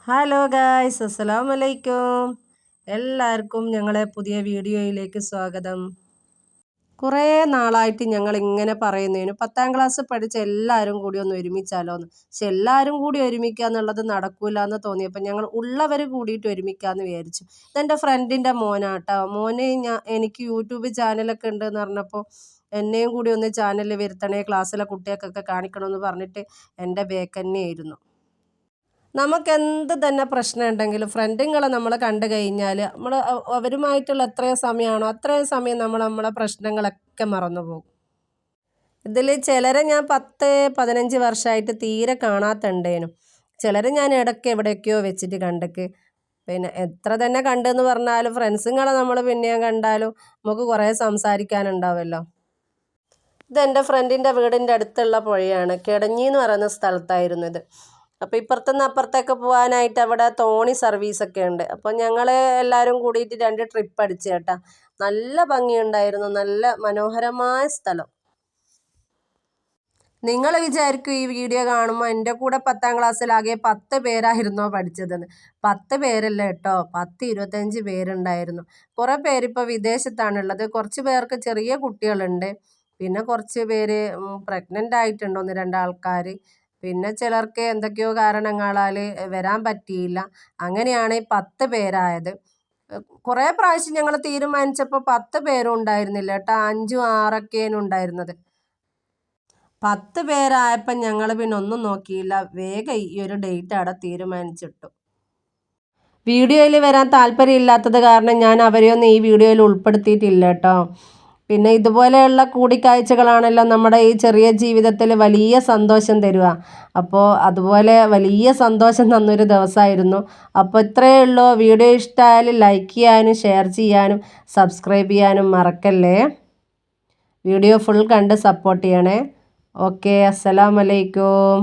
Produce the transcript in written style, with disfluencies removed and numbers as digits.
Hello guys, അസ്സലാമു അലൈക്കും. എല്ലാവർക്കും ഞങ്ങളെ പുതിയ വീഡിയോയിലേക്ക് സ്വാഗതം. കുറേ നാളായിട്ട് ഞങ്ങൾ ഇങ്ങനെ പറയുന്നതിന് 10ാം ക്ലാസ് പഠിച്ച എല്ലാവരും കൂടി ഒന്ന് ഒരുമിച്ചാലോന്ന്. പക്ഷെ എല്ലാവരും കൂടി ഒരുമിക്കുക എന്നുള്ളത് നടക്കൂല എന്ന് തോന്നിയപ്പോൾ ഞങ്ങൾ ഉള്ളവർ കൂടിയിട്ട് ഒരുമിക്കാമെന്ന് വിചാരിച്ചു. ഇതെൻ്റെ ഫ്രണ്ടിൻ്റെ മോനാട്ടോ. മോന് എനിക്ക് യൂട്യൂബ് ചാനലൊക്കെ ഉണ്ടെന്ന് പറഞ്ഞപ്പോൾ എന്നെയും കൂടി ഒന്ന് ചാനലിൽ വരുത്തണേ, ക്ലാസ്സിലെ കുട്ടികൾക്കൊക്കെ കാണിക്കണമെന്ന് പറഞ്ഞിട്ട് എൻ്റെ ബേക്ക് തന്നെയായിരുന്നു. നമുക്കെന്ത് തന്നെ പ്രശ്നം ഉണ്ടെങ്കിലും ഫ്രണ്ടുകളെ നമ്മൾ കണ്ടു കഴിഞ്ഞാൽ നമ്മൾ അവരുമായിട്ടുള്ള എത്രയും സമയമാണോ അത്രയും സമയം നമ്മളെ പ്രശ്നങ്ങളൊക്കെ മറന്നു പോകും. ഇതിൽ ചിലരെ ഞാൻ 10-15 വർഷമായിട്ട് തീരെ കാണാത്തുണ്ടേനും, ചിലർ ഞാൻ ഇടയ്ക്ക് എവിടേക്കോ വെച്ചിട്ട് കണ്ടക്ക്. പിന്നെ എത്ര തന്നെ കണ്ടെന്ന് പറഞ്ഞാലും ഫ്രണ്ട്സുകളെ നമ്മൾ പിന്നെയും കണ്ടാലും നമുക്ക് കുറേ സംസാരിക്കാനുണ്ടാവുമല്ലോ. ഇതെൻ്റെ ഫ്രണ്ടിൻ്റെ വീടിൻ്റെ അടുത്തുള്ള പുഴയാണ്. കിടഞ്ഞി എന്ന് പറയുന്ന സ്ഥലത്തായിരുന്നു ഇത്. അപ്പോൾ ഇപ്പുറത്തുനിന്ന് അപ്പുറത്തേക്ക് പോകാനായിട്ട് അവിടെ തോണി സർവീസൊക്കെ ഉണ്ട്. അപ്പോൾ ഞങ്ങൾ എല്ലാവരും കൂടിയിട്ട് 2 ട്രിപ്പ് അടിച്ചു കേട്ടോ. നല്ല ഭംഗിയുണ്ടായിരുന്നു, നല്ല മനോഹരമായ സ്ഥലം. നിങ്ങൾ വിചാരിക്കും ഈ വീഡിയോ കാണുമ്പോൾ എൻ്റെ കൂടെ 10ാം ക്ലാസ്സിലാകെ 10 പേരായിരുന്നോ പഠിച്ചതെന്ന്. 10 പേരല്ല കേട്ടോ, 10-25 പേരുണ്ടായിരുന്നു. കുറേ പേരിപ്പോൾ വിദേശത്താണുള്ളത്. കുറച്ച് പേർക്ക് ചെറിയ കുട്ടികളുണ്ട്. പിന്നെ കുറച്ച് പേര് പ്രഗ്നൻ്റ് ആയിട്ടുണ്ട്, 1-2 ആൾക്കാർ. പിന്നെ ചിലർക്ക് എന്തൊക്കെയോ കാരണങ്ങളാൽ വരാൻ പറ്റിയില്ല. അങ്ങനെയാണ് 10 പേരായത്. കുറേ പ്രാവശ്യം ഞങ്ങൾ തീരുമാനിച്ചപ്പോൾ 10 പേരും ഉണ്ടായിരുന്നില്ല കേട്ടോ, 5-6 ഉണ്ടായിരുന്നത്. 10 പേരായപ്പോൾ ഞങ്ങൾ പിന്നെ ഒന്നും നോക്കിയില്ല, വേഗം ഈ ഒരു ഡേറ്റ് അവിടെ തീരുമാനിച്ചിട്ടു. വീഡിയോയിൽ വരാൻ താല്പര്യമില്ലാത്തത് കാരണം ഞാൻ അവരെയൊന്നും ഈ വീഡിയോയിൽ ഉൾപ്പെടുത്തിയിട്ടില്ല കേട്ടോ. പിന്നെ ഇതുപോലെയുള്ള കൂടിക്കാഴ്ചകളാണല്ലോ നമ്മുടെ ഈ ചെറിയ ജീവിതത്തിൽ വലിയ സന്തോഷം തരിക. അപ്പോൾ അതുപോലെ വലിയ സന്തോഷം തന്നൊരു ദിവസമായിരുന്നു. അപ്പോൾ ഇത്രയേ ഉള്ളൂ. വീഡിയോ ഇഷ്ടമായാൽ ലൈക്ക് ചെയ്യാനും ഷെയർ ചെയ്യാനും സബ്സ്ക്രൈബ് ചെയ്യാനും മറക്കല്ലേ. വീഡിയോ ഫുൾ കണ്ട് സപ്പോർട്ട് ചെയ്യണേ. ഓക്കെ, അസ്സലാമു അലൈക്കും.